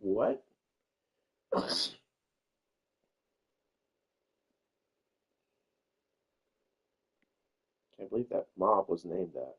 What? Can't believe that mob was named that.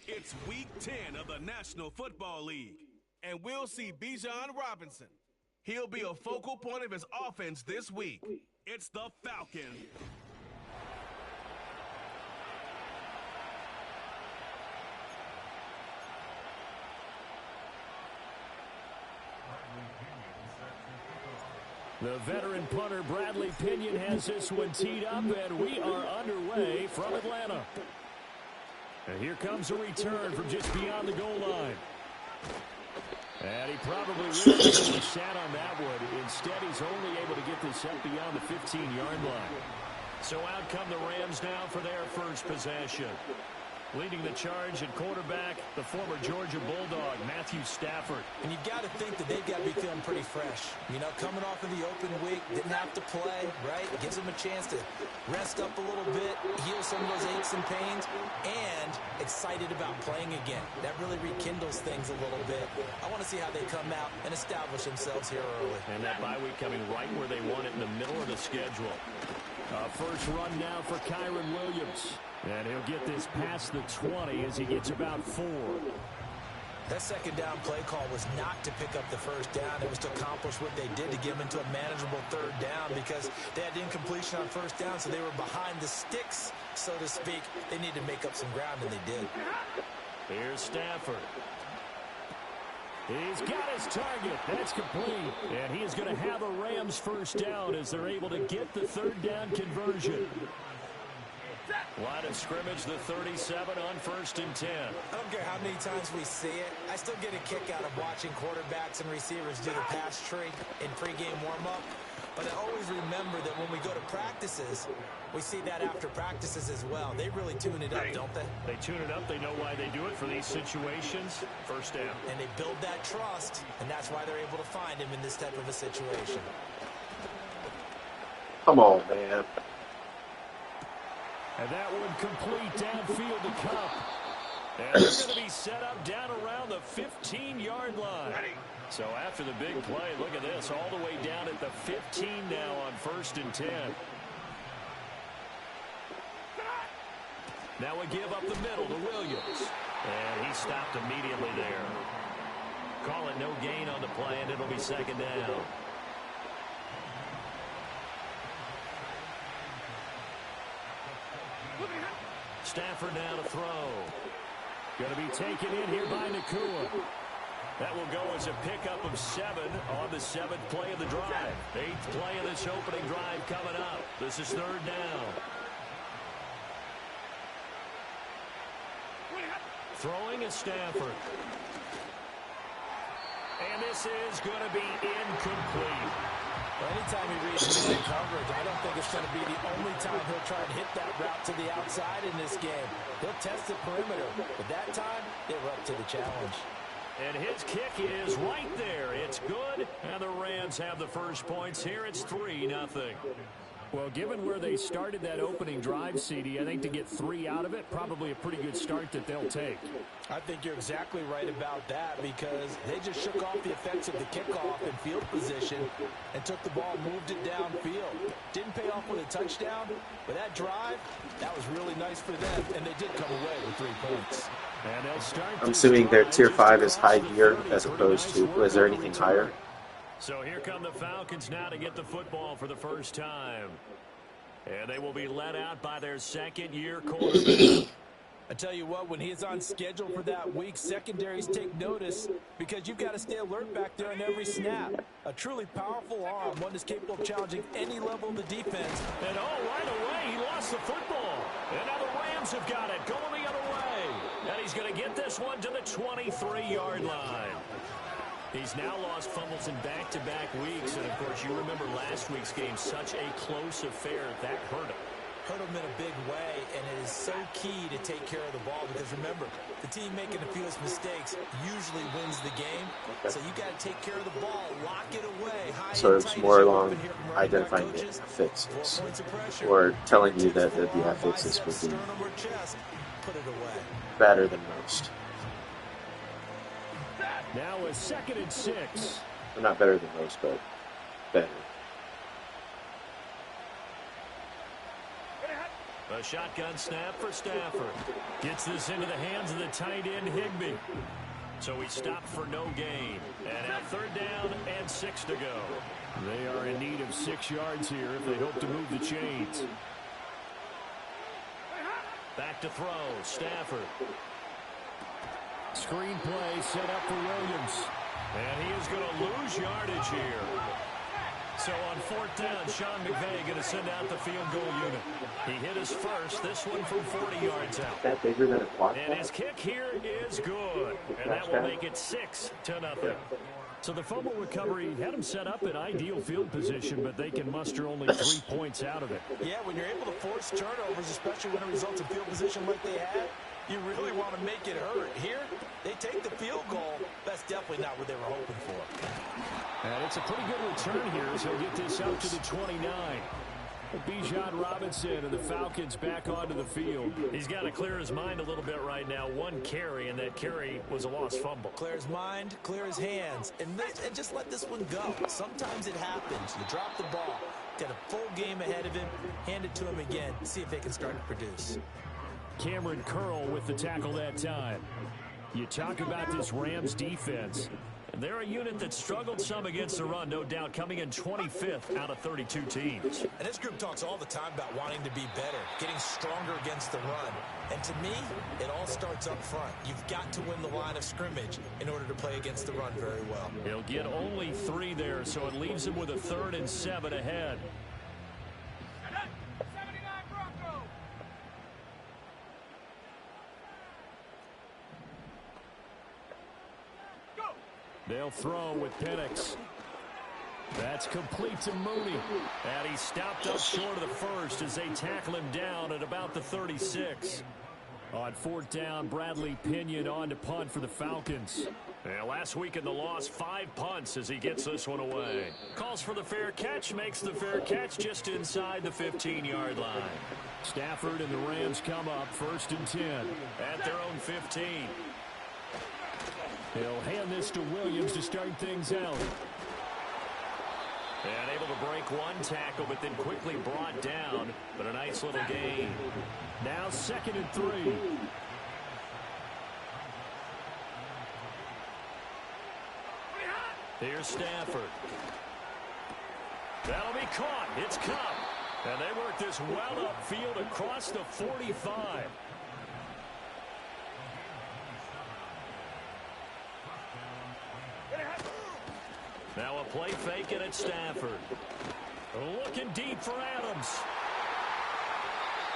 It's week 10 of the National Football League, and we'll see Bijan Robinson. He'll be a focal point of his offense this week. It's the Falcons. The veteran punter Bradley Pinion has this one teed up, and we are underway from Atlanta. And here comes a return from just beyond the goal line. And he probably wished he would have sat on that one. Instead, he's only able to get this up beyond the 15-yard line. So out come the Rams now for their first possession. Leading the charge at quarterback, the former Georgia Bulldog, Matthew Stafford. And you've got to think that they've got to be feeling pretty fresh. You know, coming off of the open week, didn't have to play, right? It gives them a chance to rest up a little bit, heal some of those aches and pains, and excited about playing again. That really rekindles things a little bit. I want to see how they come out and establish themselves here early. And that bye week coming right where they want it, in the middle of the schedule. First run now for Kyron Williams. And he'll get this past the 20 as he gets about 4. That second down play call was not to pick up the first down. It was to accomplish what they did to get them into a manageable third down because they had incompletion on first down, so they were behind the sticks, so to speak. They needed to make up some ground, and they did. Here's Stafford. He's got his target. That's complete. And he is going to have a Rams first down as they're able to get the third down conversion. Line of scrimmage, the 37 on 1st and 10. I don't care how many times we see it. I still get a kick out of watching quarterbacks and receivers do the pass tree in pregame warm-up. But I always remember that when we go to practices, we see that after practices as well. They really tune it up, don't they? They tune it up. They know why they do it for these situations. First down. And they build that trust, and that's why they're able to find him in this type of a situation. Come on, man. And that one complete downfield to Cup. And they're going to be set up down around the 15-yard line. So after the big play, look at this, all the way down at the 15 now on 1st and 10. Now we give up the middle to Williams. And he stopped immediately there. Call it no gain on the play, and it'll be 2nd down. Stafford now to throw. Going to be taken in here by Nakua. That will go as a pickup of 7 on the 7th play of the drive. 8th play of this opening drive coming up. This is 3rd down. Throwing is Stafford. And this is going to be incomplete. Well, anytime he reads man coverage, I don't think it's going to be the only time he'll try and hit that route to the outside in this game. He'll test the perimeter, but that time, they were up to the challenge. And his kick is right there. It's good, and the Rams have the first points here. It's 3-0. Well, given where they started that opening drive, CD, I think to get 3 out of it, probably a pretty good start that they'll take. I think you're exactly right about that because they just shook off the effects of the kickoff and field position and took the ball, moved it downfield. Didn't pay off with a touchdown, but that drive, that was really nice for them, and they did come away with 3 points. And they'll start. I'm assuming their tier 5 is high gear as opposed to, was there anything higher? So here come the Falcons now to get the football for the first time. And they will be led out by their 2nd-year quarterback. I tell you what, when he's on schedule for that week, secondaries take notice because you've got to stay alert back there on every snap. A truly powerful arm, one that's capable of challenging any level of the defense. And right away, he lost the football. And now the Rams have got it, going the other way. And he's going to get this one to the 23-yard line. He's now lost fumbles in back-to-back weeks, and of course you remember last week's game, such a close affair. That hurt him. Hurt him in a big way, and it is so key to take care of the ball because remember, the team making the fewest mistakes usually wins the game. So you got to take care of the ball, lock it away. So it's more along identifying the fixes or telling you that the fixes would be better than most. Now a 2nd and 6. Well, not better than most, but better. A shotgun snap for Stafford. Gets this into the hands of the tight end, Higbee. So he stopped for no gain. And now 3rd down and 6 to go. They are in need of 6 yards here if they hope to move the chains. Back to throw, Stafford. Screen play set up for Williams. And he is going to lose yardage here. So on 4th down, Sean McVay going to send out the field goal unit. He hit his first, this one from 40 yards out. Is that bigger than a quad? And his kick here is good. And that will make it 6-0. So the fumble recovery had him set up in ideal field position, but they can muster only 3 points out of it. Yeah, when you're able to force turnovers, especially when it results in field position like they had, you really want to make it hurt. Here, they take the field goal. That's definitely not what they were hoping for. And it's a pretty good return here as he'll get this out to the 29. Bijan Robinson and the Falcons back onto the field. He's got to clear his mind a little bit right now. 1 carry, and that carry was a lost fumble. Clear his mind, clear his hands, and just let this one go. Sometimes it happens. You drop the ball. Got a full game ahead of him. Hand it to him again. See if they can start to produce. Cameron Curl with the tackle that time. You talk about this Rams defense. They're a unit that struggled some against the run, no doubt, coming in 25th out of 32 teams. And this group talks all the time about wanting to be better, getting stronger against the run. And to me, it all starts up front. You've got to win the line of scrimmage in order to play against the run very well. He'll get only 3 there, so it leaves him with a 3rd and 7 ahead. They'll throw with Penix. That's complete to Mooney. And he stopped up short of the first as they tackle him down at about the 36. On fourth down, Bradley Pinion on to punt for the Falcons. And last week in the loss, 5 punts as he gets this one away. Calls for the fair catch, makes the fair catch just inside the 15-yard line. Stafford and the Rams come up 1st and 10 at their own 15. He'll hand this to Williams to start things out. And able to break one tackle, but then quickly brought down. But a nice little gain. Now 2nd and 3. Here's Stafford. That'll be caught. It's Cup. And they work this well upfield across the 45. Now a play fake and it's Stafford. Looking deep for Adams.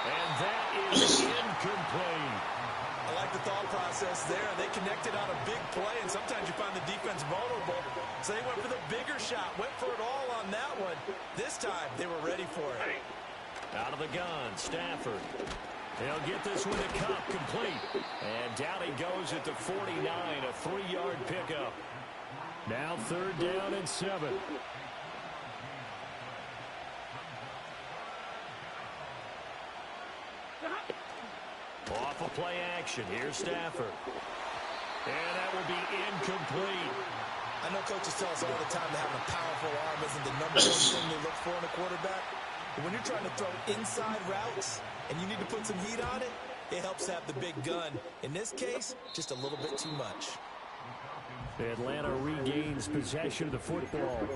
And that is incomplete. I like the thought process there. They connected on a big play, and sometimes you find the defense vulnerable. So they went for the bigger shot, went for it all on that one. This time, they were ready for it. Out of the gun, Stafford. He'll get this one to Cup, complete. And down he goes at the 49, a 3-yard pickup. Now 3rd down and 7. Off of play action. Here's Stafford. And that will be incomplete. I know coaches tell us all the time that having a powerful arm isn't the number one thing they look for in a quarterback. But when you're trying to throw inside routes and you need to put some heat on it, it helps have the big gun. In this case, just a little bit too much. Atlanta regains possession of the football.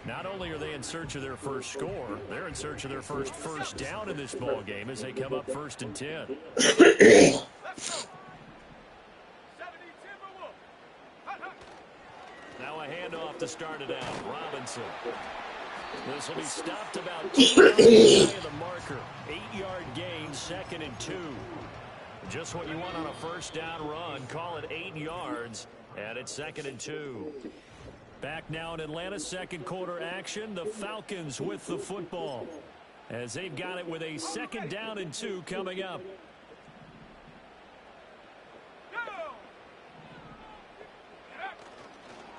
Not only are they in search of their first score, they're in search of their first down in this ball game as they come up 1st and 10. Now a handoff to start it out. Robinson. This will be stopped about 2 yards shy of the marker. 8-yard gain, 2nd and 2. Just what you want on a first down run. Call it 8 yards, and it's 2nd and 2. Back now in Atlanta, second quarter action. The Falcons with the football as they've got it with a 2nd down and 2 coming up.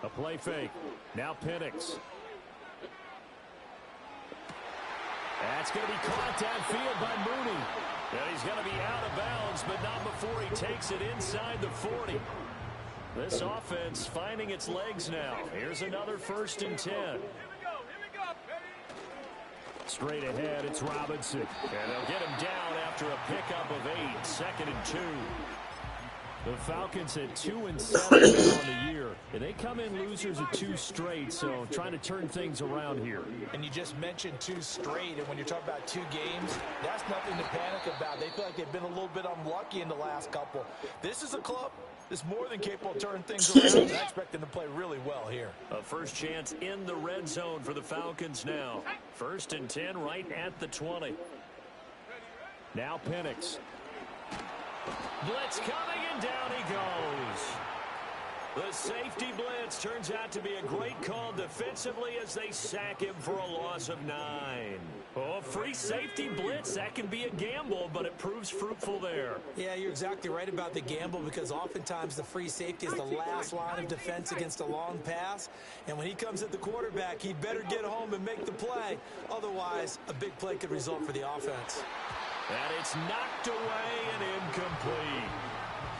A play fake. Now Penix. That's going to be caught downfield by Mooney. And he's going to be out of bounds, but not before he takes it inside the 40. This offense finding its legs now. Here's another 1st and 10. Straight ahead, it's Robinson. And they'll get him down after a pickup of 8. 2nd and 2. The Falcons at 2-7 on the year. And they come in losers of 2 straight, so trying to turn things around here. And you just mentioned 2 straight, and when you're talking about 2 games, that's nothing to panic about. They feel like they've been a little bit unlucky in the last couple. This is a club that's more than capable of turning things around, and I expect them to play really well here. A first chance in the red zone for the Falcons now. 1st and 10 right at the 20. Now Penix. Blitz coming, and down he goes. The safety blitz turns out to be a great call defensively as they sack him for a loss of 9. Oh, free safety blitz, that can be a gamble, but it proves fruitful there. Yeah, you're exactly right about the gamble because oftentimes the free safety is the last line of defense against a long pass. And when he comes at the quarterback, he better get home and make the play. Otherwise, a big play could result for the offense. And it's knocked away and incomplete.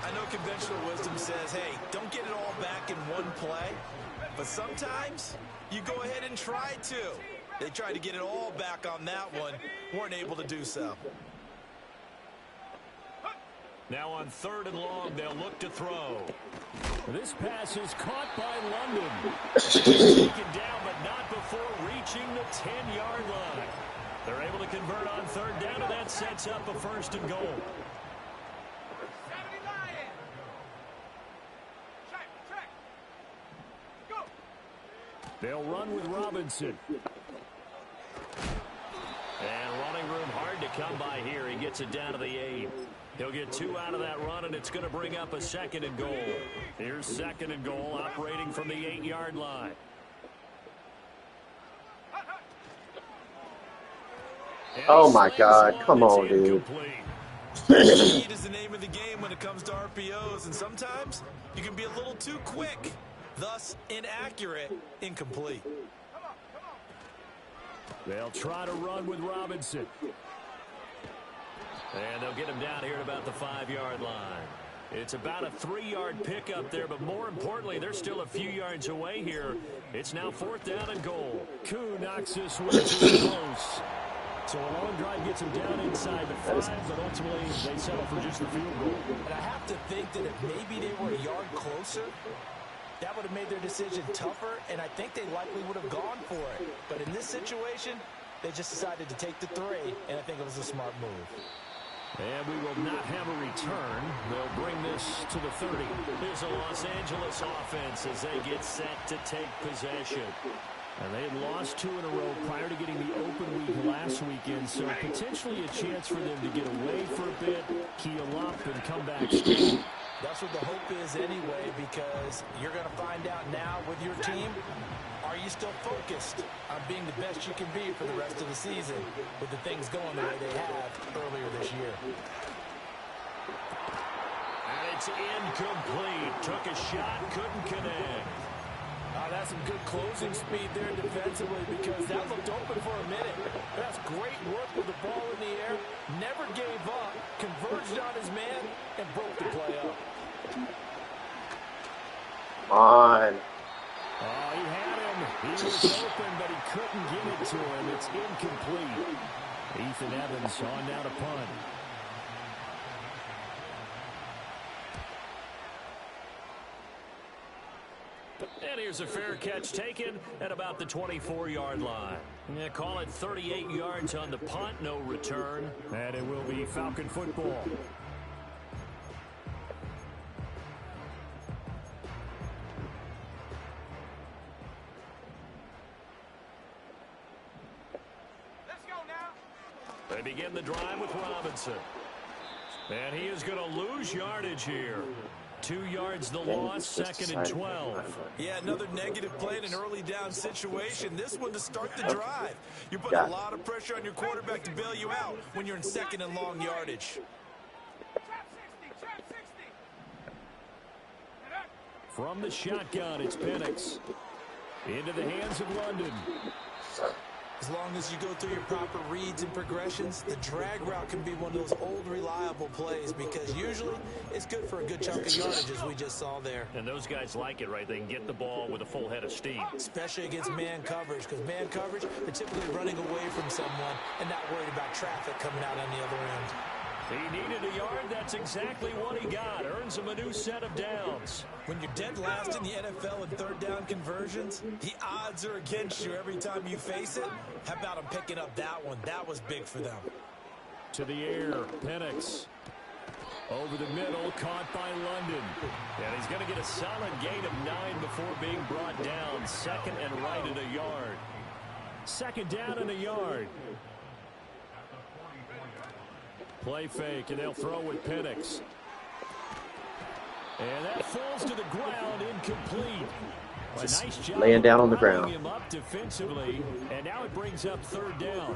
I know conventional wisdom says, hey, don't get it all back in one play. But sometimes you go ahead and try to. They tried to get it all back on that one. Weren't able to do so. Now on 3rd and long, they'll look to throw. This pass is caught by London. Taken down, but not before reaching the 10-yard line. They're able to convert on 3rd down, and that sets up a 1st and goal. They'll run with Robinson. And running room hard to come by here. He gets it down to the 8. He'll get 2 out of that run, and it's going to bring up a 2nd and goal. Here's 2nd and goal, operating from the 8-yard line. Oh, my God. Come on, dude. Speed is the name of the game when it comes to RPOs, and sometimes you can be a little too quick, thus inaccurate, incomplete. They'll try to run with Robinson. And they'll get him down here at about the 5-yard line. It's about a 3-yard pickup there, but more importantly, they're still a few yards away here. It's now 4th down and goal. Koo knocks this one too close. So a long drive gets him down inside the 5, but ultimately they settle for just the field goal. And I have to think that if maybe they were a yard closer, that would have made their decision tougher, and I think they likely would have gone for it. But in this situation, they just decided to take the 3, and I think it was a smart move. And we will not have a return. They'll bring this to the 30. Here's a Los Angeles offense as they get set to take possession. And they had lost 2 in a row prior to getting the open week last weekend, so potentially a chance for them to get away for a bit, keel up, and come back. That's what the hope is anyway, because you're going to find out now with your team, are you still focused on being the best you can be for the rest of the season with the things going the way they have earlier this year? And it's incomplete. Took a shot, couldn't connect. That's some good closing speed there defensively, because that looked open for a minute. That's great work with the ball in the air. Never gave up, converged on his man, and broke the play up. Come on. Oh, he had him. He was open, but he couldn't get it to him. It's incomplete. Ethan Evans on now to punt. And here's a fair catch taken at about the 24-yard line. Yeah, call it 38 yards on the punt, no return. And it will be Falcon football. Let's go now. They begin the drive with Robinson. And he is going to lose yardage here. 2 yards the loss, 2nd and 12. Yeah, another negative play in an early down situation. This one to start the drive. You're putting a lot of pressure on your quarterback to bail you out when you're in 2nd and long yardage. From the shotgun, it's Penix. Into the hands of London. As long as you go through your proper reads and progressions, the drag route can be one of those old, reliable plays, because usually it's good for a good chunk of yardage, as we just saw there. And those guys like it, right? They can get the ball with a full head of steam. Especially against man coverage, because man coverage, they're typically running away from someone and not worried about traffic coming out on the other end. He needed a yard. That's exactly what he got. Earns him a new set of downs. When you're dead last in the NFL in 3rd down conversions, the odds are against you every time you face it. How about him picking up that one? That was big for them. To the air, Penix. Over the middle, caught by London. And he's going to get a solid gain of 9 before being brought down. 2nd and right at a yard. 2nd down and a yard. Play fake, and they'll throw with Penix. And that falls to the ground, incomplete. Just nice job laying down on the ground. him up defensively, and now it brings up 3rd down.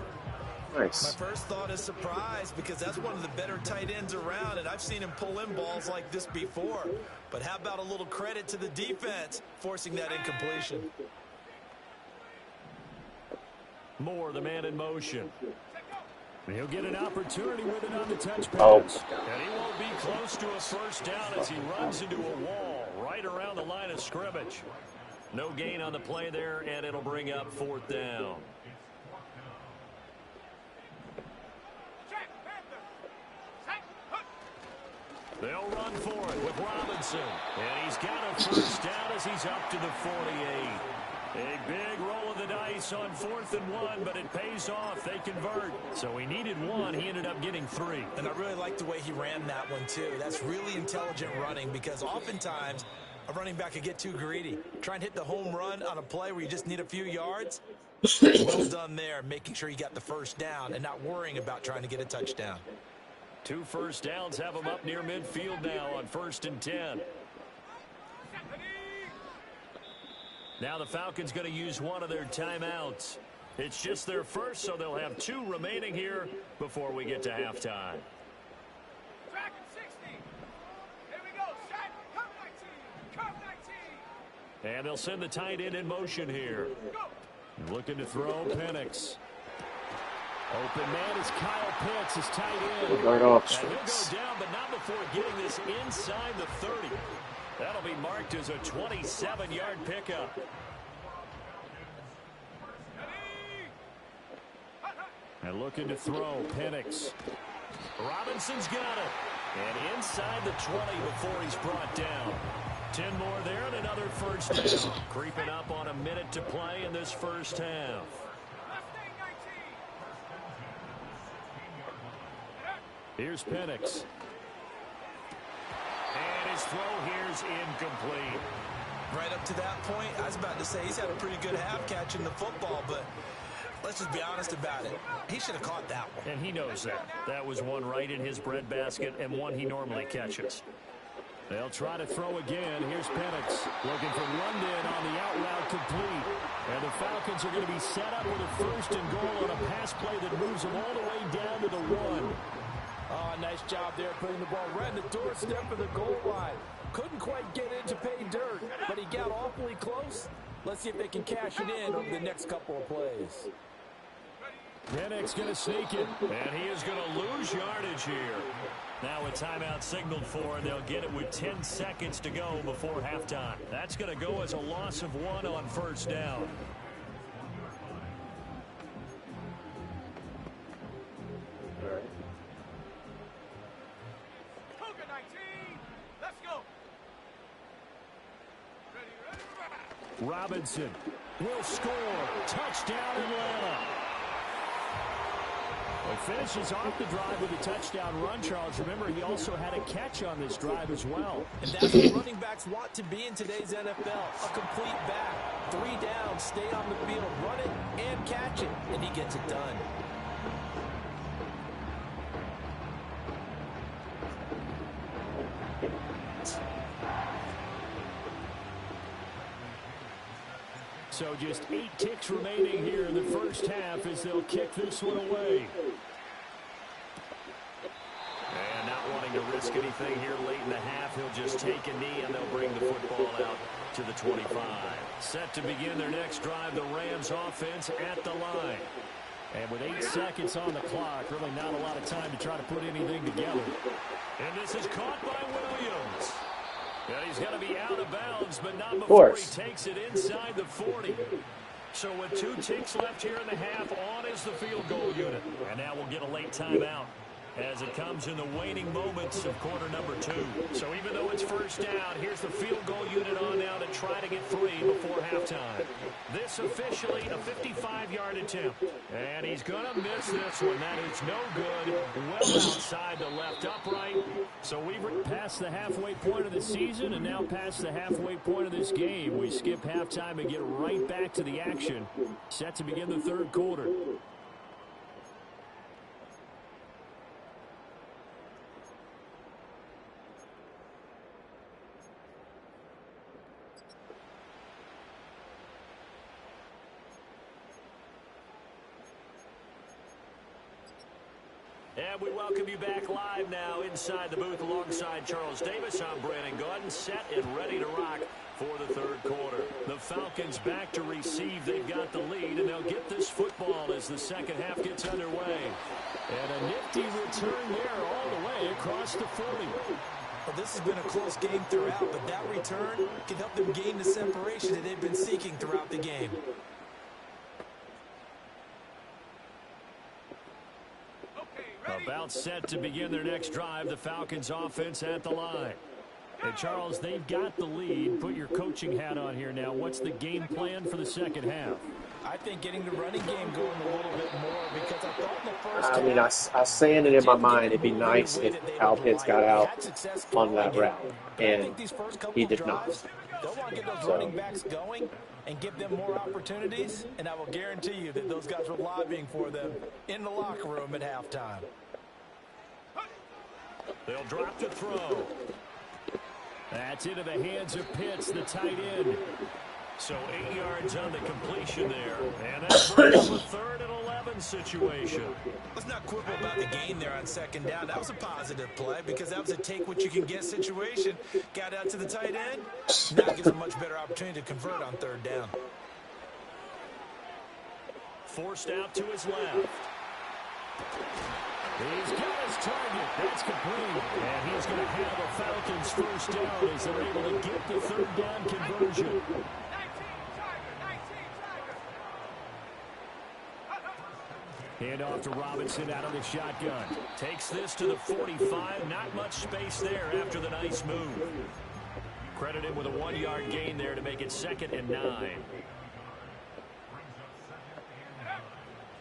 Nice. My first thought is surprise, because that's one of the better tight ends around, and I've seen him pull in balls like this before. But how about a little credit to the defense forcing that incompletion? Moore, the man in motion. He'll get an opportunity with it on the touch pass. Oh. And he won't be close to a 1st down as he runs into a wall right around the line of scrimmage. No gain on the play there, and it'll bring up 4th down. They'll run for it with Robinson. And he's got a 1st down as he's up to the 48. A big roll of the dice on 4th and 1, but it pays off. They convert. So he needed 1. He ended up getting 3. And I really like the way he ran that one, too. That's really intelligent running, because oftentimes A running back could get too greedy. Try and hit the home run on a play where you just need a few yards. Well done there, making sure you got the first down and not worrying about trying to get a touchdown. 2 first downs have them up near midfield now on 1st and 10. Now the Falcons going to use one of their timeouts. It's just their first, so they'll have 2 remaining here before we get to halftime. And they'll send the tight end in motion here. Looking to throw, Penix. Open man is Kyle Pitts, his tight end. Right off. And he'll go down, but not before getting this inside the 30. That'll be marked as a 27-yard pickup. And looking to throw, Penix. Robinson's got it. And inside the 20 before he's brought down. 10 more there and another first down. Creeping up on a minute to play in this first half. Here's Penix. And his throw here's incomplete. Right up to that point, I was about to say he's had a pretty good half catching the football, but let's just be honest about it. He should have caught that one. And he knows that. That was one right in his breadbasket and one he normally catches. They'll try to throw again. Here's Penix looking for London on the out route complete. And the Falcons are going to be set up with a 1st and goal on a pass play that moves them all the way down to the 1. Oh, nice job there putting the ball right in the doorstep of the goal line. Couldn't quite get in to pay dirt, but he got awfully close. Let's see if they can cash it in over the next couple of plays. Penix going to sneak it, and he is going to lose yardage here. Now a timeout signaled for, and they'll get it with 10 seconds to go before halftime. That's going to go as a loss of 1 on first down. Robinson will score. Touchdown, Atlanta. He finishes off the drive with a touchdown run, Charles. Remember, he also had a catch on this drive as well. And that's what running backs want to be in today's NFL. A complete back. 3 downs, stay on the field, run it, and catch it. And he gets it done. So just 8 ticks remaining here in the first half as they'll kick this one away. And not wanting to risk anything here late in the half, he'll just take a knee and they'll bring the football out to the 25. Set to begin their next drive, the Rams offense at the line. And with 8 seconds on the clock, really not a lot of time to try to put anything together. And this is caught by Williams. And he's going to be out of bounds, but not before he takes it inside the 40. So with 2 ticks left here in the half, on is the field goal unit. And now we'll get a late timeout as it comes in the waning moments of quarter number 2. So even though it's first down, here's the field goal unit on now to try to get 3 before halftime. This officially a 55-yard attempt. And he's going to miss this one. That is no good. Well outside the left upright. So we've passed the halfway point of the season and now past the halfway point of this game. We skip halftime and get right back to the action. Set to begin the 3rd quarter. And we welcome you back live now inside the booth alongside Charles Davis. I'm Brandon Gordon, set and ready to rock for the 3rd quarter. The Falcons back to receive. They've got the lead, and they'll get this football as the second half gets underway. And a nifty return there all the way across the 40. Well, this has been a close game throughout, but that return can help them gain the separation that they've been seeking throughout the game. About set to begin their next drive, the Falcons offense at the line. And Charles, they've got the lead. Put your coaching hat on here now. What's the game plan for the second half? I think getting the running game going a little bit more because I thought in the first I mean, I was saying it in my mind, it'd be nice if Kyle Pitts got out on that route, and he did not. They'll want to get those running backs going and give them more opportunities, and I will guarantee you that those guys were lobbying for them in the locker room at halftime. They'll drop to throw. That's into the hands of Pitts, the tight end. So 8 yards on the completion there. And that's a 3rd and 11 situation. Let's not quibble about the gain there on 2nd down. That was a positive play because that was a take-what-you-can-get situation. Got out to the tight end. Now gives a much better opportunity to convert on 3rd down. Forced out to his left. He's got his target. That's complete. And he's going to have a Falcons first down as they're able to get the 3rd down conversion. Hand off to Robinson out of the shotgun. Takes this to the 45. Not much space there after the nice move. Credit him with a 1-yard gain there to make it 2nd and 9.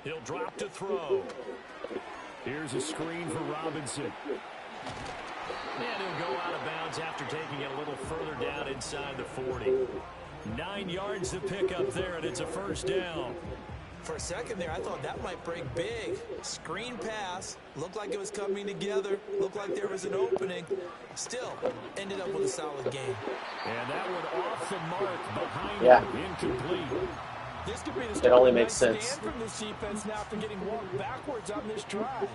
He'll drop to throw. Here's a screen for Robinson. And he'll go out of bounds after taking it a little further down inside the 40. 9 yards to pick up there, and it's a first down. For a second there, I thought that might break big. Screen pass. Looked like it was coming together. Looked like there was an opening. Still, ended up with a solid game. And that one off the mark behind him. Incomplete. This could be the it only makes sense from this defense now after getting walked backwards on this drive.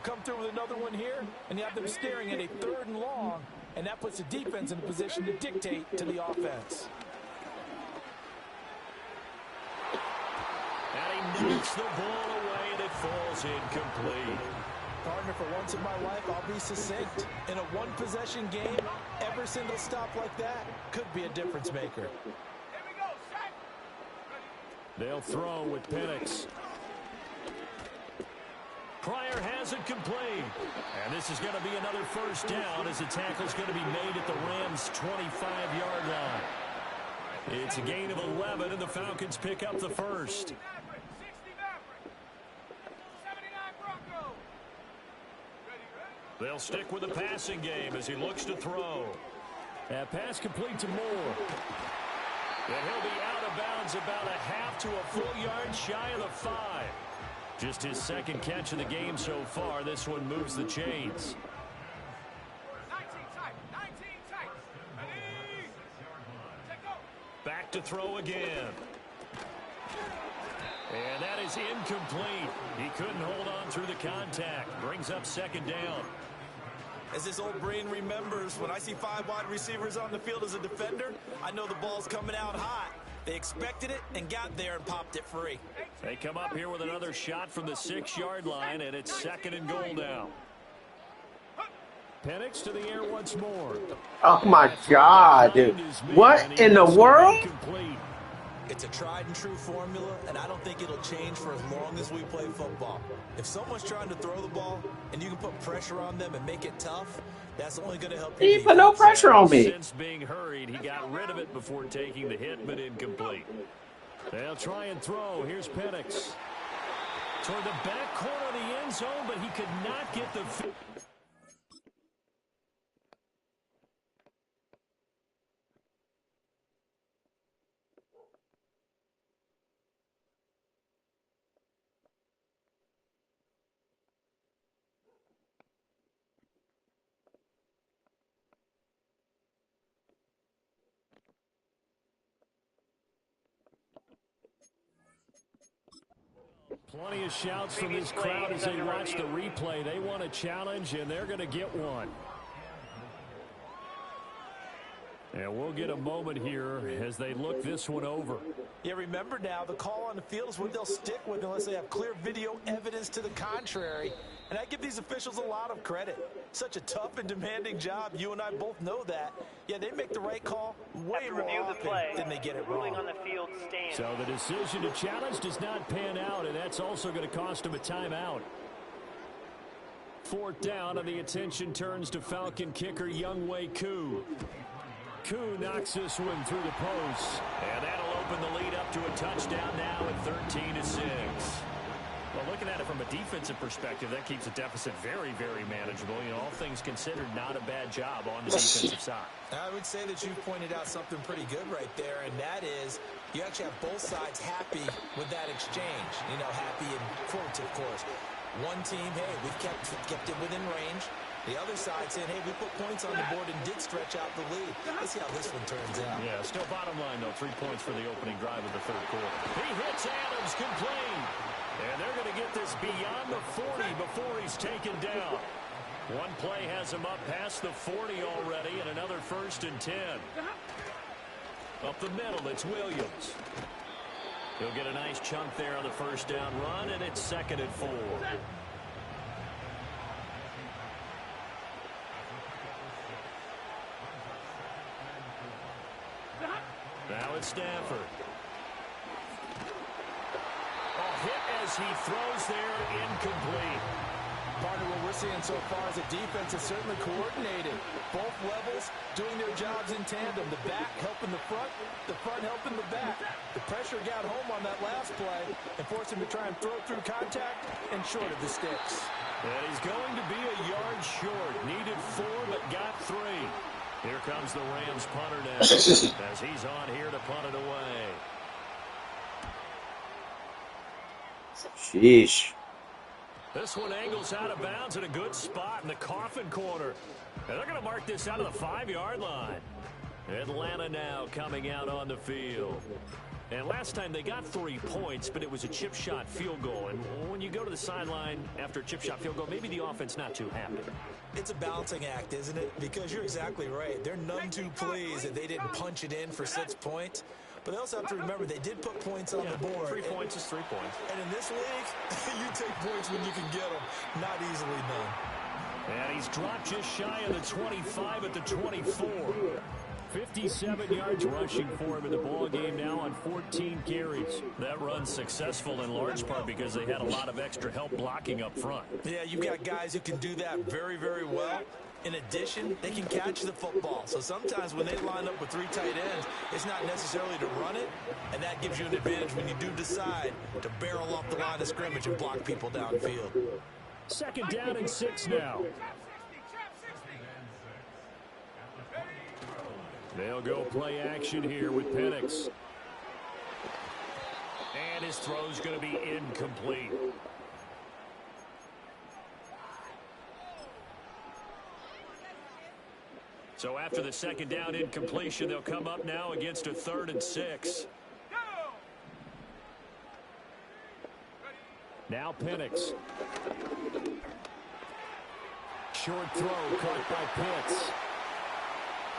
Come through with another one here, and you have them staring at a 3rd and long, and that puts the defense in a position to dictate to the offense. And he knocks the ball away, and it falls incomplete. Partner, for once in my life, I'll be succinct. In a one-possession game, every single stop like that could be a difference maker. They'll throw with Penix. Pryor has it complete. And this is going to be another first down as the tackle's going to be made at the Rams' 25-yard line. It's a gain of 11, and the Falcons pick up the first. They'll stick with the passing game as he looks to throw. That pass complete to Moore. And he'll be out of bounds about a half to a full yard shy of the 5. Just his 2nd catch of the game so far. This one moves the chains. 19 tight. Back to throw again. And that is incomplete. He couldn't hold on through the contact. Brings up 2nd down. As this old brain remembers, when I see 5 wide receivers on the field as a defender, I know the ball's coming out hot. They expected it and got there and popped it free. They come up here with another shot from the 6-yard line, and it's 2nd and goal now. Penix to the air once more. Oh my God, dude. What in the world? It's a tried and true formula, and I don't think it'll change for as long as we play football. If someone's trying to throw the ball and you can put pressure on them and make it tough, that's only going to help you. He put no pressure on me. Since being hurried, he got rid of it before taking the hit, but incomplete. They'll try and throw. Here's Penix. Toward the back corner of the end zone, but he could not get the... Plenty of shouts from this crowd as they watch the replay. They want a challenge, and they're going to get one. And we'll get a moment here as they look this one over. Yeah, remember now, the call on the field is what they'll stick with unless they have clear video evidence to the contrary. And I give these officials a lot of credit. Such a tough and demanding job. You and I both know that. Yeah, they make the right call way more often than they get it wrong. On the field stands. So the decision to challenge does not pan out, and that's also going to cost him a timeout. 4th down, and the attention turns to Falcon kicker Younghoe Koo. Koo knocks this one through the post. And that'll open the lead up to a touchdown now at 13-6. Well, looking at it from a defensive perspective, that keeps the deficit very, very manageable. You know, all things considered, not a bad job on the defensive side. I would say that you've pointed out something pretty good right there, and that is you actually have both sides happy with that exchange. You know, happy in quotes, of course. One team, hey, we've kept it within range. The other side saying, hey, we put points on the board and did stretch out the lead. Let's see how this one turns out. Yeah, still bottom line, though. 3 points for the opening drive of the third quarter. He hits Adams, complete. And they're going to get this beyond the 40 before he's taken down. One play has him up past the 40 already, and another 1st and 10. Up the middle, it's Williams. He'll get a nice chunk there on the first down run, and it's 2nd and 4. Now it's Stafford. Hit as he throws there, incomplete. Partner, what we're seeing so far is the defense is certainly coordinated. Both levels doing their jobs in tandem. The back helping the front helping the back. The pressure got home on that last play and forced him to try and throw through contact and short of the sticks. And he's going to be a yard short. Needed 4, but got 3. Here comes the Rams punter now as he's on here to punt it away. Sheesh. This one angles out of bounds in a good spot in the coffin corner. And they're going to mark this out of the 5-yard line. Atlanta now coming out on the field. And last time they got 3 points, but it was a chip shot field goal. And when you go to the sideline after a chip shot field goal, maybe the offense not too happy. It's a balancing act, isn't it? Because you're exactly right. They're none too pleased that they didn't punch it in for 6 points. But they also have to remember they did put points on the board. 3 points is 3 points. And in this league, you take points when you can get them. Not easily done. And he's dropped just shy of the 25 at the 24. 57 yards rushing for him in the ball game now on 14 carries. That run's successful in large part because they had a lot of extra help blocking up front. Yeah, you've got guys who can do that very, very well. In addition, they can catch the football. So sometimes when they line up with 3 tight ends, it's not necessarily to run it, and that gives you an advantage when you do decide to barrel off the line of scrimmage and block people downfield. 2nd down and 6 now. They'll go play action here with Penix. And his throw's going to be incomplete. So after the 2nd down incompletion, they'll come up now against a 3rd and 6. Now Penix. Short throw caught by Pitts.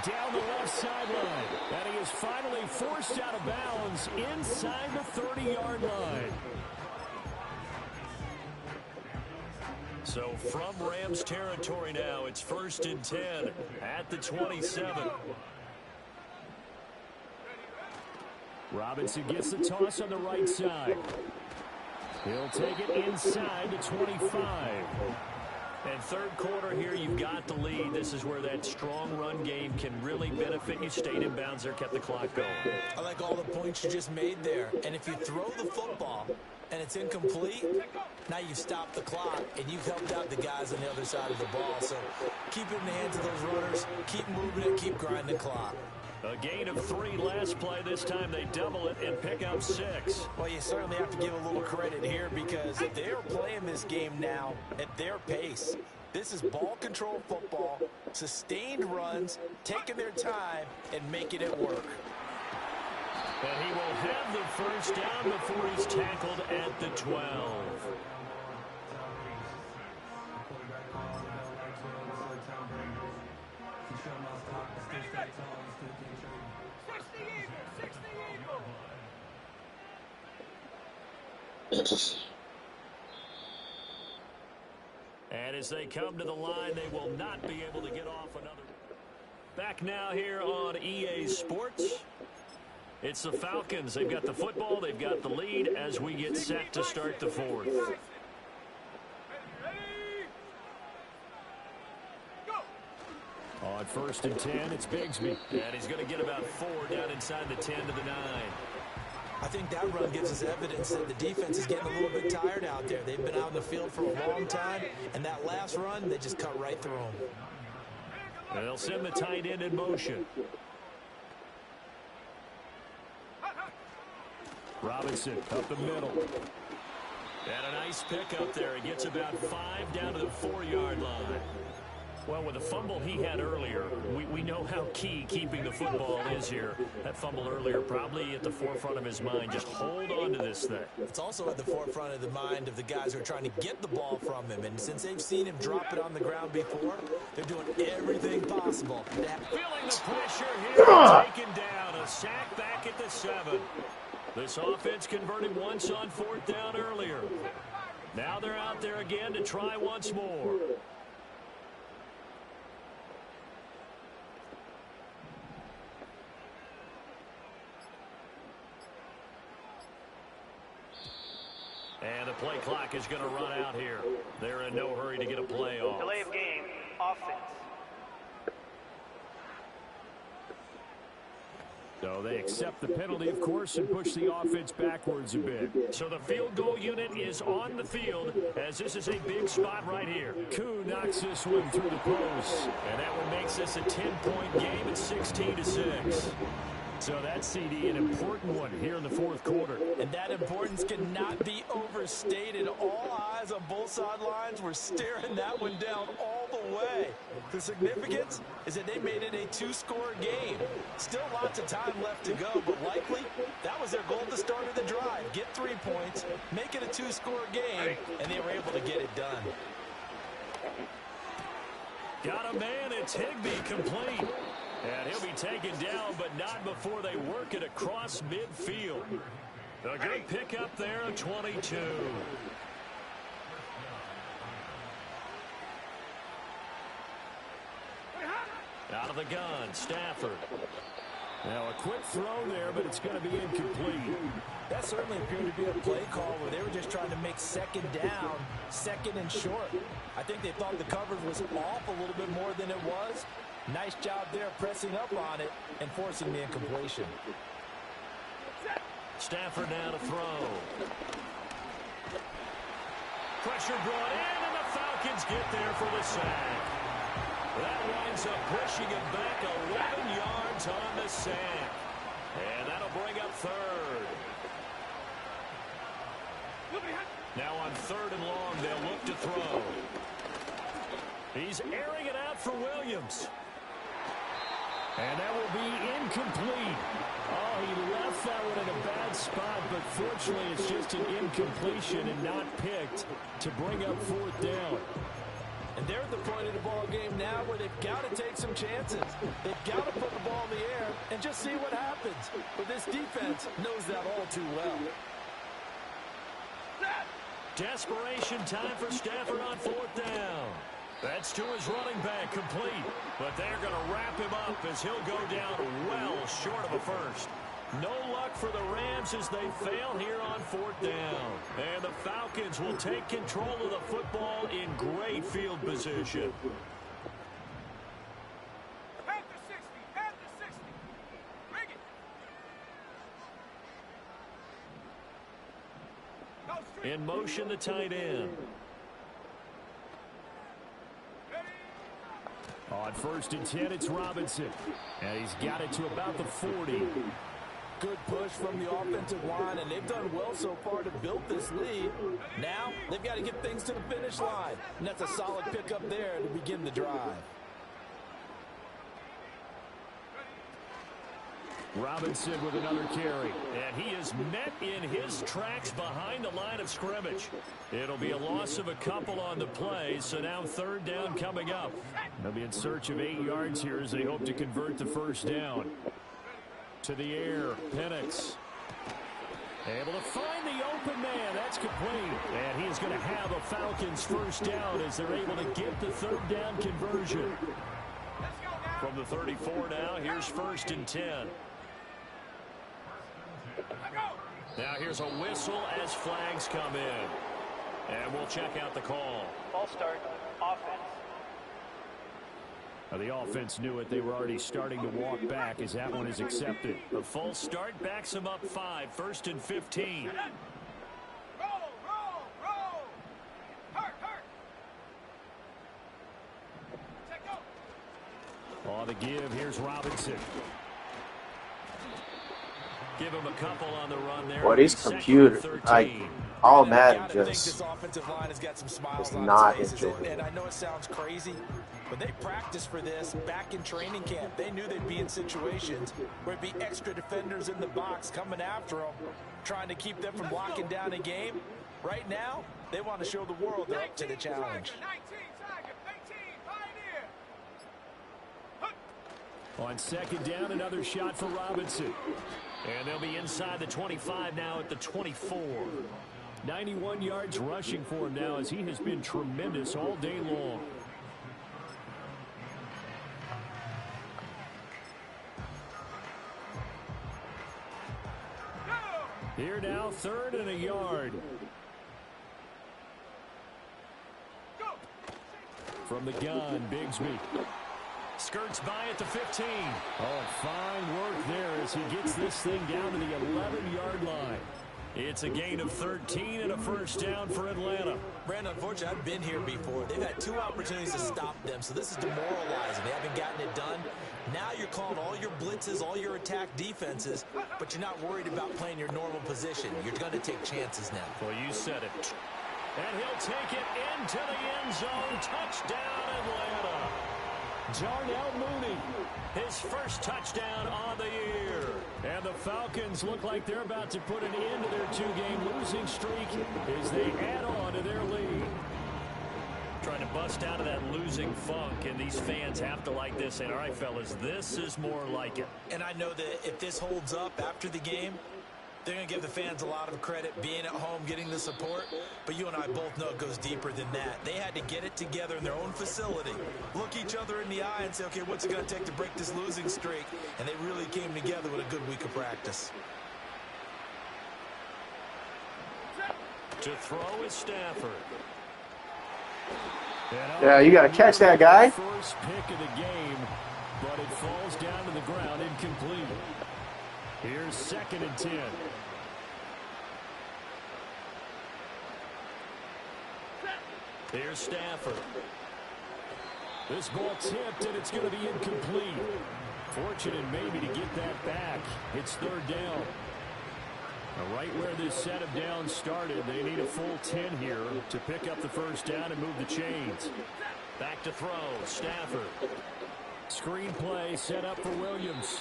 Down the left sideline. And he is finally forced out of bounds inside the 30-yard line. So from Rams territory now, it's 1st and 10 at the 27. Robinson gets the toss on the right side. He'll take it inside the 25. And third quarter here, you've got the lead. This is where that strong run game can really benefit you. Stayed in bounds there, kept the clock going. I like all the points you just made there. And if you throw the football and it's incomplete, now you've stopped the clock and you've helped out the guys on the other side of the ball. So keep it in the hands of those runners. Keep moving it. Keep grinding the clock. A gain of 3 last play. This time they double it and pick up 6. Well, you certainly have to give a little credit here because they are playing this game now at their pace. This is ball control football, sustained runs, taking their time, and making it work. And he will have the first down before he's tackled at the 12. And as they come to the line, they will not be able to get off another. Back now here on EA Sports. It's the Falcons. They've got the football. They've got the lead as we get set to start the 4th. On 1st and 10, it's Bigsby. And he's going to get about 4 down inside the 10 to the 9. I think that run gives us evidence that the defense is getting a little bit tired out there. They've been out in the field for a long time, and that last run, they just cut right through them. And they'll send the tight end in motion. Robinson up the middle. And a nice pick up there. He gets about 5 down to the 4-yard line. Well, with the fumble he had earlier, we know how key keeping the football is here. That fumble earlier probably at the forefront of his mind. Just hold on to this thing. It's also at the forefront of the mind of the guys who are trying to get the ball from him. And since they've seen him drop it on the ground before, they're doing everything possible. Feeling the pressure here, taken down. A sack back at the 7. This offense converted once on 4th down earlier. Now they're out there again to try once more. And the play clock is going to run out here. They're in no hurry to get a play off. Delay of game, offense. So they accept the penalty, of course, and push the offense backwards a bit. So the field goal unit is on the field, as this is a big spot right here. Koo knocks this one through the post. And that one makes this a 10-point game at 16-6. So that's, CD, an important one here in the 4th quarter. And that importance cannot be overstated. All eyes on both sidelines were staring that one down all the way. The significance is that they made it a 2-score game. Still lots of time left to go, but likely that was their goal at the start of the drive. Get 3 points, make it a 2-score game, and they were able to get it done. Got a man, it's Higbee, complete. And he'll be taken down, but not before they work it across midfield. A good pickup there, a 22. Out of the gun, Stafford. Now a quick throw there, but it's going to be incomplete. That certainly appeared to be a play call where they were just trying to make 2nd down, 2nd and short. I think they thought the coverage was off a little bit more than it was. Nice job there pressing up on it and forcing the incompletion. Stafford now to throw. Pressure brought in, and the Falcons get there for the sack. That winds up pushing it back 11 yards on the sack. And that'll bring up 3rd. Now on 3rd and long, they'll look to throw. He's airing it out for Williams. And that will be incomplete. Oh, he left that one in a bad spot, but fortunately it's just an incompletion and not picked to bring up 4th down. And they're at the point of the ball game now where they've got to take some chances. They've got to put the ball in the air and just see what happens. But this defense knows that all too well. Desperation time for Stafford on 4th down. That's to his running back, complete. But they're going to wrap him up as he'll go down well short of a first. No luck for the Rams as they fail here on 4th down. And the Falcons will take control of the football in great field position. Head to 60, head to 60. Bring it. In motion, the tight end. On 1st and 10, it's Robinson. And he's got it to about the 40. Good push from the offensive line, and they've done well so far to build this lead. Now, they've got to get things to the finish line. And that's a solid pickup there to begin the drive. Robinson with another carry. And he is met in his tracks behind the line of scrimmage. It'll be a loss of a couple on the play, so now 3rd down coming up. They'll be in search of 8 yards here as they hope to convert the 1st down. To the air, Penix. Able to find the open man. That's complete. And he is going to have a Falcons 1st down as they're able to get the 3rd down conversion. From the 34 now, here's 1st and 10. Now here's a whistle as flags come in. And we'll check out the call. Ball start, offense. The offense knew it. They were already starting to walk back as that one is accepted. The false start backs them up 5. 1st and 15. On the give, here's Robinson. Give him a couple on the run there. What is computer? All Madden just this offensive line has got some smiles is on not its faces. enjoyable. And I know it sounds crazy, but they practiced for this back in training camp. They knew they'd be in situations where it'd be extra defenders in the box coming after them, trying to keep them from locking down a game. Right now, they want to show the world they're up to the challenge. On 2nd down, another shot for Robinson. And they'll be inside the 25 now at the 24. 91 yards rushing for him now as he has been tremendous all day long. Here now, 3rd and a yard. From the gun, Bigsby. Skirts by at the 15. Oh, fine work there as he gets this thing down to the 11-yard line. It's a gain of 13 and a 1st down for Atlanta. Brandon, unfortunately, I've been here before. They've had 2 opportunities to stop them, so this is demoralizing. They haven't gotten it done. Now you're calling all your blitzes, all your attack defenses, but you're not worried about playing your normal position. You're going to take chances now. Well, you said it. And he'll take it into the end zone. Touchdown, Atlanta. Darnell Mooney, his first touchdown on the year. And the Falcons look like they're about to put an end to their 2-game losing streak as they add on to their lead. Trying to bust out of that losing funk, and these fans have to like this. And all right, fellas, this is more like it. And I know that if this holds up after the game, they're going to give the fans a lot of credit being at home, getting the support. But you and I both know it goes deeper than that. They had to get it together in their own facility, look each other in the eye and say, okay, what's it going to take to break this losing streak? And they really came together with a good week of practice. To throw is Stafford. Yeah, you got to catch that guy. First pick of the game, but it falls down to the ground incomplete. Here's 2nd and 10. Here's Stafford. This ball tipped, and it's going to be incomplete. Fortunate maybe to get that back. It's 3rd down. Right where this set of downs started, they need a full 10 here to pick up the 1st down and move the chains. Back to throw, Stafford. Screen play set up for Williams.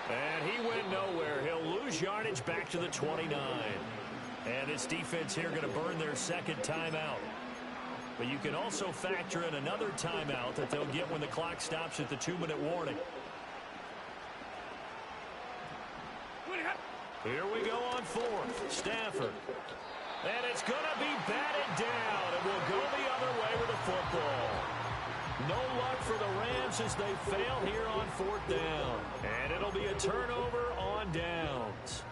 And he went nowhere. He'll lose yardage back to the 29. And this defense here going to burn their 2nd timeout. But you can also factor in another timeout that they'll get when the clock stops at the 2-minute warning. Here we go on 4th. Stafford. And it's going to be batted down. And we'll go the other way with the football. No luck for the Rams as they fail here on 4th down. And it'll be a turnover on downs.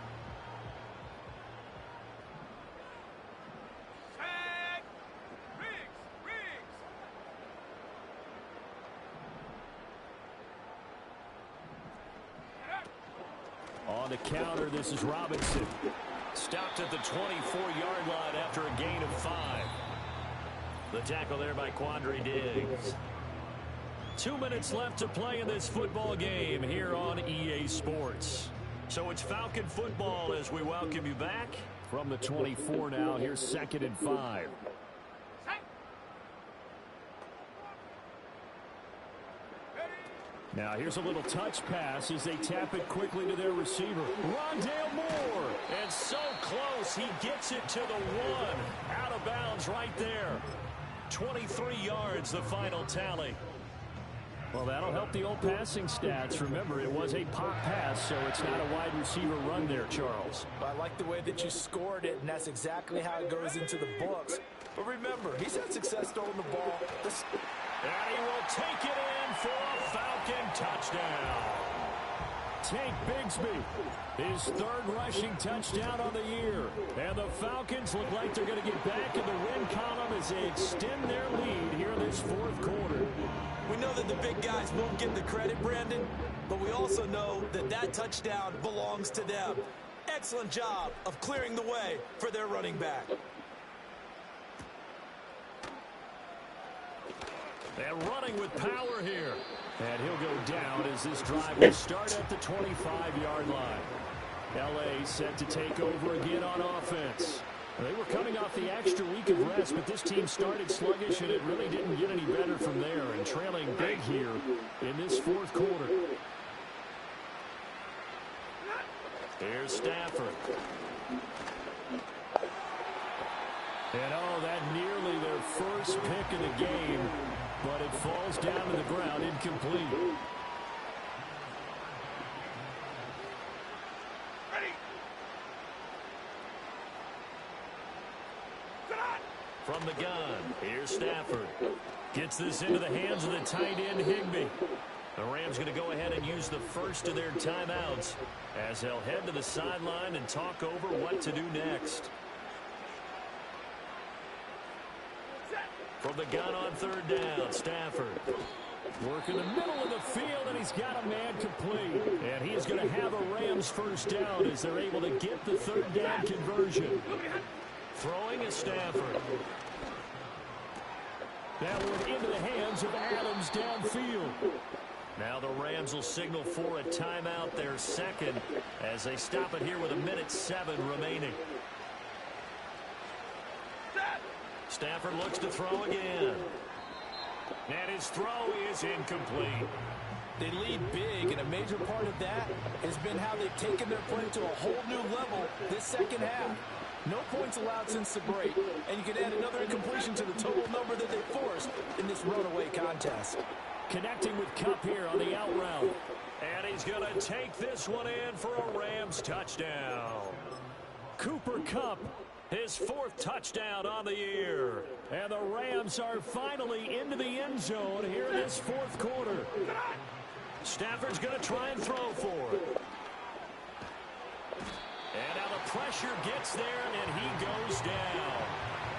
On the counter, this is Robinson. Stopped at the 24-yard line after a gain of 5. The tackle there by Quandre Diggs. 2 minutes left to play in this football game here on EA Sports. So it's Falcon football as we welcome you back. From the 24 now, here's 2nd and 5. Now here's a little touch pass as they tap it quickly to their receiver. Rondale Moore. And so close, he gets it to the 1. Out of bounds right there. 23 yards, the final tally. Well, that'll help the old passing stats. Remember, it was a pop pass, so it's not a wide receiver run there, Charles. I like the way that you scored it, and that's exactly how it goes into the books. But remember, he's had success throwing the ball. And he will take it in for a Falcon touchdown. Tank Bigsby, his 3rd rushing touchdown on the year. And the Falcons look like they're going to get back in the win column as they extend their lead here in this 4th quarter. We know that the big guys won't get the credit, Brandon, but we also know that that touchdown belongs to them. Excellent job of clearing the way for their running back. And running with power here. And he'll go down as this drive will start at the 25-yard line. L.A. set to take over again on offense. They were coming off the extra week of rest, but this team started sluggish, and it really didn't get any better from there, and trailing big here in this fourth quarter. Here's Stafford. And, oh, that nearly their first pick of the game, but it falls down to the ground, incomplete. From the gun, here's Stafford. Gets this into the hands of the tight end, Higbee. The Rams going to go ahead and use the first of their timeouts as they'll head to the sideline and talk over what to do next. From the gun on third down, Stafford. Work in the middle of the field, and he's got a man complete. And he is going to have a Rams first down as they're able to get the third down conversion. Throwing is Stafford. That went into the hands of Adams downfield. Now the Rams will signal for a timeout, their second, as they stop it here with 1:07 remaining. Stafford looks to throw again. And his throw is incomplete. They lead big, and a major part of that has been how they've taken their play to a whole new level this second half. No points allowed since the break, and you can add another incompletion to the total number that they forced in this runaway contest. Connecting with Kupp here on the out route. And he's going to take this one in for a Rams touchdown. Cooper Kupp, his fourth touchdown on the year. And the Rams are finally into the end zone here in this fourth quarter. Stafford's going to try and throw for it. And now the pressure gets there, and he goes down.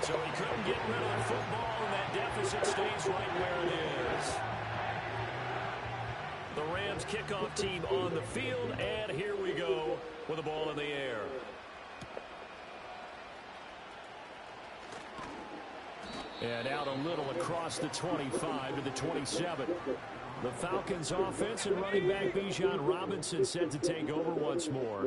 So he couldn't get rid of the football, and that deficit stays right where it is. The Rams kickoff team on the field, and here we go with the ball in the air. And out a little across the 25 to the 27. The Falcons offense and running back Bijan Robinson set to take over once more.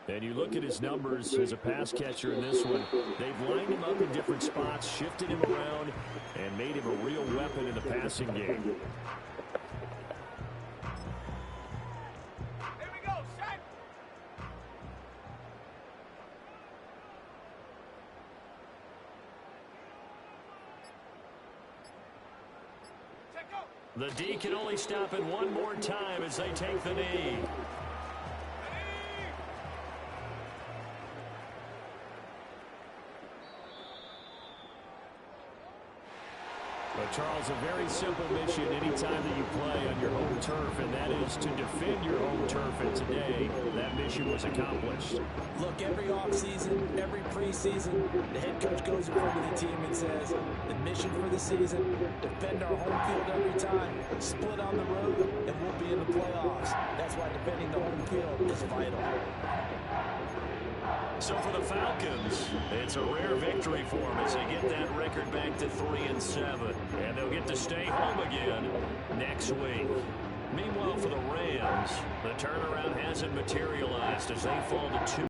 And you look at his numbers as a pass catcher in this one. They've lined him up in different spots, shifted him around, and made him a real weapon in the passing game. The D can only stop it one more time as they take the knee. But Charles, a very simple mission anytime that you play on your home turf, and that is to defend your home turf. And today, that mission was accomplished. Look, every offseason, every preseason, the head coach goes in front of the team and says, the mission for the season, defend our home field every time, split on the road, and we'll be in the playoffs. That's why defending the home field is vital. So for the Falcons, it's a rare victory for them as they get that record back to 3-7. And they'll get to stay home again next week. Meanwhile, for the Rams, the turnaround hasn't materialized as they fall to 2.